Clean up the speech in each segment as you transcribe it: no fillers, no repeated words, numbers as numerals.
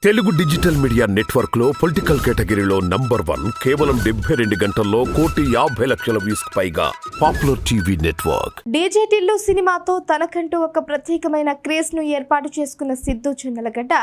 Telugu digital media network లో political కేటగిరీలో #1 కేవలం 72 గంటల్లో 1,50,00,000 వ్యూస్ పైగా popular TV network. DJ Tillu సినిమాతో తనకంటూ ఒక ప్రత్యేకమైన క్రేజ్ ను ఏర్పాటు చేసుకున్న సిద్ధు జొన్నలగడ్డ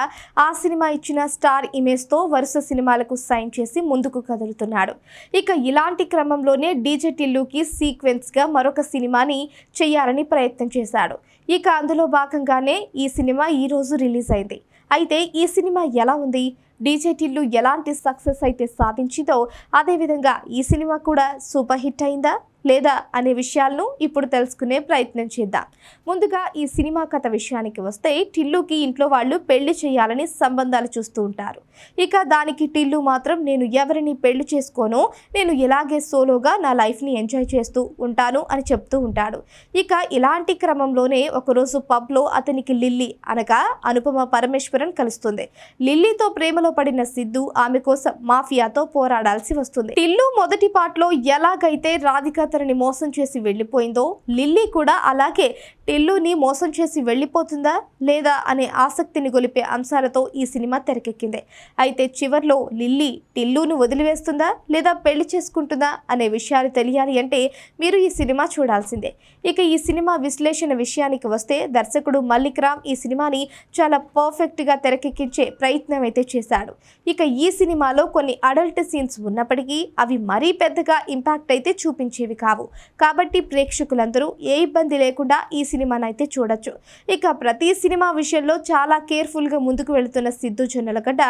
ఆ సినిమా ఇచ్చిన స్టార్ ఇమేజ్ తో వరుస సినిమాలకు సైన్ చేసి ముందుకు కదులుతున్నాడు. ఇక ఇలాంటి క్రమంలోనే డీజే టిల్లుకి సీక్వెన్స్ గా మరొక సినిమాని చేయాలని ప్రయత్నం చేశాడు. ఇక అందులో భాగంగానే ఈ సినిమా ఈ రోజు రిలీజ్ అయింది. అయితే ఈ సినిమా ఎలా ఉంది, డీజే టిల్లు ఎలాంటి సక్సెస్ అయితే సాధించిందో అదేవిధంగా ఈ సినిమా కూడా సూపర్ హిట్ అయిందా లేదా అనే విషయాలను ఇప్పుడు తెలుసుకునే ప్రయత్నం చేద్దాం. ముందుగా ఈ సినిమా కథ విషయానికి వస్తే, టిల్లుకి ఇంట్లో వాళ్ళు పెళ్లి చేయాలని సంబంధాలు చూస్తూ ఉంటారు. ఇక దానికి టిల్లు మాత్రం నేను ఎవరిని పెళ్లి చేసుకోను, నేను ఇలాగే సోలోగా నా లైఫ్ని ఎంజాయ్ చేస్తూ ఉంటాను అని చెప్తూ ఉంటాడు. ఇక ఇలాంటి క్రమంలోనే ఒకరోజు పబ్లో అతనికి లిల్లీ అనగా అనుపమ పరమేశ్వరన్ కలుస్తుంది. లిల్లీతో ప్రేమలో పడిన సిద్ధు ఆమె కోసం మాఫియాతో పోరాడాల్సి వస్తుంది. టిల్లు మొదటి పార్ట్లో ఎలాగైతే రాధిక తనని మోసం చేసి వెళ్ళిపోయిందో, లిల్లీ కూడా అలాగే టిల్లుని మోసం చేసి వెళ్ళిపోతుందా లేదా అనే ఆసక్తిని గొలిపే అంశాలతో ఈ సినిమా తెరకెక్కింది. అయితే చివర్లో లిల్లీ టిల్లును వదిలివేస్తుందా లేదా పెళ్లి చేసుకుంటుందా అనే విషయాలు తెలియాలి అంటే మీరు ఈ సినిమా చూడాల్సిందే. ఇక ఈ సినిమా విశ్లేషణ విషయానికి వస్తే, దర్శకుడు మల్లిక్ రామ్ ఈ సినిమాని చాలా పర్ఫెక్ట్గా తెరకెక్కించే ప్రయత్నం అయితే చేశాడు. ఇక ఈ సినిమాలో కొన్ని అడల్ట్ సీన్స్ ఉన్నప్పటికీ అవి మరీ పెద్దగా ఇంపాక్ట్ అయితే చూపించేవి కావు. కాబట్టి ప్రేక్షకులందరూ ఏ ఇబ్బంది లేకుండా ఈ సినిమాని అయితే చూడొచ్చు. ఇక ప్రతి సినిమా విషయంలో చాలా కేర్ఫుల్గా ముందుకు వెళుతున్న సిద్ధు జొన్నలగడ్డ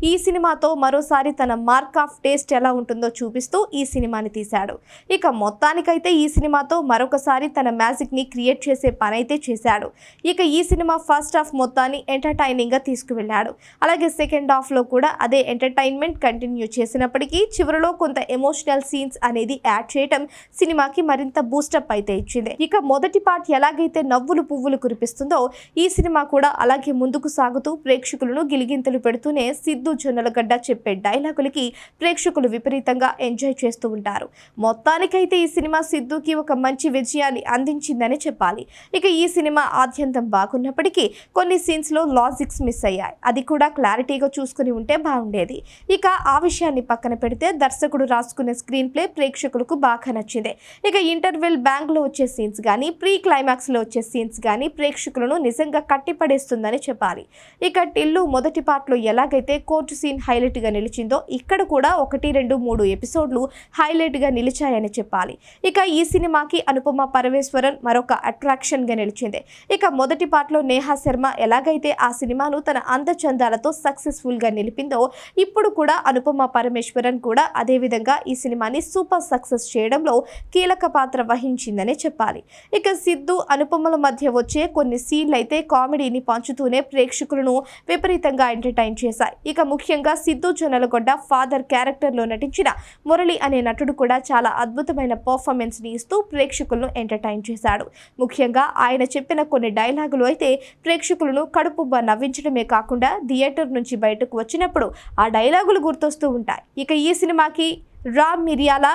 ఈ సినిమాతో మరోసారి తన మార్క్ ఆఫ్ టేస్ట్ ఎలా ఉంటుందో చూపిస్తూ ఈ సినిమాని తీశాడు. ఇక మొత్తానికైతే ఈ సినిమాతో మరొకసారి తన మ్యాజిక్ని క్రియేట్ చేసే పని అయితే చేశాడు. ఇక ఈ సినిమా ఫస్ట్ హాఫ్ మొత్తాన్ని ఎంటర్టైనింగ్గా తీసుకువెళ్ళాడు. అలాగే సెకండ్ హాఫ్లో కూడా అదే ఎంటర్టైన్మెంట్ కంటిన్యూ చేసినప్పటికీ చివరిలో కొంత ఎమోషనల్ సీన్స్ అనేది యాడ్ చేయటం సినిమాకి మరింత బూస్టప్ అయితే ఇచ్చింది. ఇక మొదటి పార్ట్ ఎలాగైతే నవ్వులు పువ్వులు కురిపిస్తుందో, ఈ సినిమా కూడా అలాగే ముందుకు సాగుతూ ప్రేక్షకులను గిలిగింతలు పెడుతూనే సిద్ధు జొన్నలగడ్డ చెప్పే డైలాగులకి ప్రేక్షకులు విపరీతంగా ఎంజాయ్ చేస్తూ ఉంటారు. మొత్తానికైతే ఈ సినిమా సిద్ధుకి ఒక మంచి విజయాన్ని అందించిందని చెప్పాలి. ఇక ఈ సినిమా ఆద్యంతం బాగున్నప్పటికీ కొన్ని సీన్స్ లో లాజిక్స్ మిస్ అయ్యాయి. అది కూడా క్లారిటీగా చూసుకుని ఉంటే బాగుండేది. ఇక ఆ విషయాన్ని పక్కన పెడితే దర్శకుడు రాసుకునే స్క్రీన్ ప్లే ప్రేక్షకులకు బాగా నచ్చింది. ఇక ఇంటర్వెల్ బ్యాంక్ లో వచ్చే సీన్స్ కానీ ప్రీ క్లైమాక్స్ లో వచ్చే సీన్స్ కానీ ప్రేక్షకులను నిజంగా కట్టిపడేస్తుందని చెప్పాలి. ఇక టిల్లు మొదటి పార్ట్ లో ఎలాగైతే కోర్టు సీన్ హైలైట్ గా నిలిచిందో, ఇక్కడ కూడా 1, 2, 3 ఎపిసోడ్లు హైలైట్ గా నిలిచాయని చెప్పాలి. ఇక ఈ సినిమాకి అనుపమ పరమేశ్వరన్ మరొక అట్రాక్షన్ గా నిలిచింది. ఇక మొదటి పార్ట్ లో నేహా శర్మ ఎలాగైతే ఆ సినిమాను తన అందచందాలతో సక్సెస్ఫుల్ గా నిలిపిందో, ఇప్పుడు కూడా అనుపమ పరమేశ్వరన్ కూడా అదే విధంగా ఈ సినిమాని సూపర్ సక్సెస్ చేయడంలో కీలక పాత్ర వహించిందని చెప్పాలి. ఇక సిద్ధు అనుపమల మధ్య వచ్చే కొన్ని సీన్లు అయితే కామెడీని పంచుతూనే ప్రేక్షకులను విపరీతంగా ఎంటర్టైన్ చేశాయి. ఇక ముఖ్యంగా సిద్ధు జొన్నలగడ్డ ఫాదర్ క్యారెక్టర్లో నటించిన మురళి అనే నటుడు కూడా చాలా అద్భుతమైన పర్ఫార్మెన్స్ ని ఇస్తూ ప్రేక్షకులను ఎంటర్టైన్ చేశాడు. ముఖ్యంగా ఆయన చెప్పిన కొన్ని డైలాగులు అయితే ప్రేక్షకులను కడుపుబ్బ నవ్వించడమే కాకుండా థియేటర్ నుంచి బయటకు వచ్చినప్పుడు ఆ డైలాగులు గుర్తొస్తూ ఉంటాయి. ఇక ఈ సినిమాకి రామ్ మిరియాల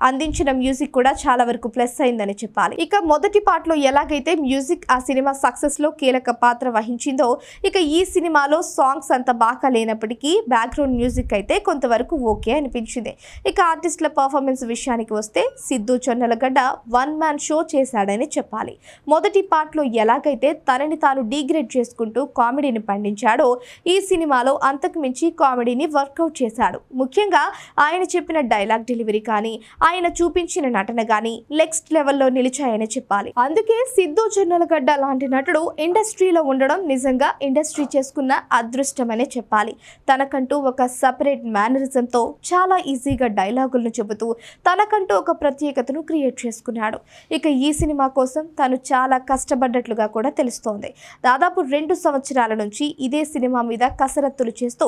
అందించిన మ్యూజిక్ కూడా చాలా వరకు ప్లస్ అయిందని చెప్పాలి. ఇక మొదటి పార్ట్లో ఎలాగైతే మ్యూజిక్ ఆ సినిమా సక్సెస్ లో కీలక పాత్ర వహించిందో, ఇక ఈ సినిమాలో సాంగ్స్ అంత బాగా లేనప్పటికీ బ్యాక్గ్రౌండ్ మ్యూజిక్ అయితే కొంతవరకు ఓకే అనిపించింది. ఇక ఆర్టిస్టుల పర్ఫార్మెన్స్ విషయానికి వస్తే సిద్ధు జొన్నలగడ్డ 1 మ్యాన్ షో చేశాడని చెప్పాలి. మొదటి పార్ట్లో ఎలాగైతే తనని తాను డీగ్రేడ్ చేసుకుంటూ కామెడీని పండించాడో, ఈ సినిమాలో అంతకు మించి కామెడీని వర్కౌట్ చేశాడు. ముఖ్యంగా ఆయన చెప్పిన డైలాగ్ డెలివరీ కానీ ఆయన చూపించిన నటన గానీ నెక్స్ట్ లెవెల్లో నిలిచాయని చెప్పాలి. అందుకే సిద్ధు జొన్నలగడ్డ లాంటి నటుడు ఇండస్ట్రీలో ఉండడం నిజంగా ఇండస్ట్రీ చేసుకున్న అదృష్టమనే చెప్పాలి. తనకంటూ ఒక సపరేట్ మేనరిజంతో చాలా ఈజీగా డైలాగులను చెబుతూ తనకంటూ ఒక ప్రత్యేకతను క్రియేట్ చేసుకున్నాడు. ఇక ఈ సినిమా కోసం తను చాలా కష్టపడ్డట్లుగా కూడా తెలుస్తోంది. దాదాపు 2 సంవత్సరాల నుంచి ఇదే సినిమా మీద కసరత్తులు చేస్తూ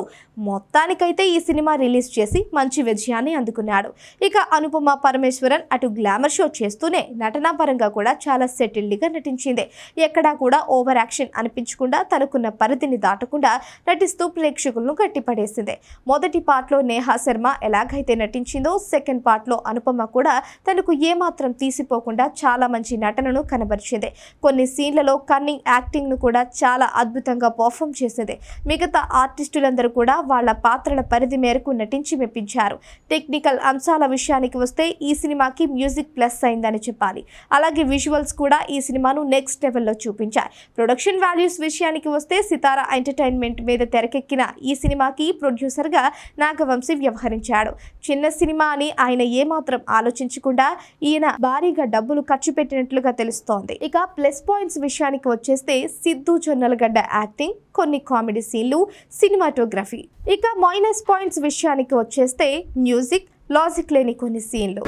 మొత్తానికైతే ఈ సినిమా రిలీజ్ చేసి మంచి విజయాన్ని అందుకున్నాడు. ఇక అనుపమ ఉమా పరమేశ్వరన్ అటు గ్లామర్ షో చేస్తూనే నటనా పరంగా కూడా చాలా సెటిల్డ్గా నటించింది. ఎక్కడా కూడా ఓవర్ యాక్షన్ అనిపించకుండా తనకున్న పరిధిని దాటకుండా నటిస్తూ ప్రేక్షకులను గట్టిపడేసింది. మొదటి పార్ట్లో నేహా శర్మ ఎలాగైతే నటించిందో సెకండ్ పార్ట్లో అనుపమ కూడా తనకు ఏమాత్రం తీసిపోకుండా చాలా మంచి నటనను కనబరిచింది. కొన్ని సీన్లలో కన్నింగ్ యాక్టింగ్ ను కూడా చాలా అద్భుతంగా పర్ఫామ్ చేసింది. మిగతా ఆర్టిస్టులందరూ కూడా వాళ్ళ పాత్రల పరిధి మేరకు నటించి మెప్పించారు. టెక్నికల్ అంశాల విషయానికి వస్తే ఈ సినిమాకి మ్యూజిక్ ప్లస్ అయిందని చెప్పాలి. అలాగే విజువల్స్ కూడా ఈ సినిమాను నెక్స్ట్ లెవెల్లో చూపించాయి. ప్రొడక్షన్ వాల్యూస్ విషయానికి వస్తే సితారా ఎంటర్టైన్మెంట్ మీద తెరకెక్కిన ఈ సినిమాకి ప్రొడ్యూసర్గా నాగవంశీ వ్యవహరించాడు. చిన్న సినిమా అని ఆయన ఏమాత్రం ఆలోచించకుండా ఈయన భారీగా డబ్బులు ఖర్చు పెట్టినట్లుగా తెలుస్తోంది. ఇక ప్లస్ పాయింట్స్ విషయానికి వచ్చేస్తే సిద్ధు జొన్నలగడ్డ యాక్టింగ్, కొన్ని కామెడీ సీన్లు, సినిమాటోగ్రఫీ. ఇక మైనస్ పాయింట్స్ విషయానికి వచ్చేస్తే మ్యూజిక్, లాజిక్ లేని కొన్ని సీన్లు.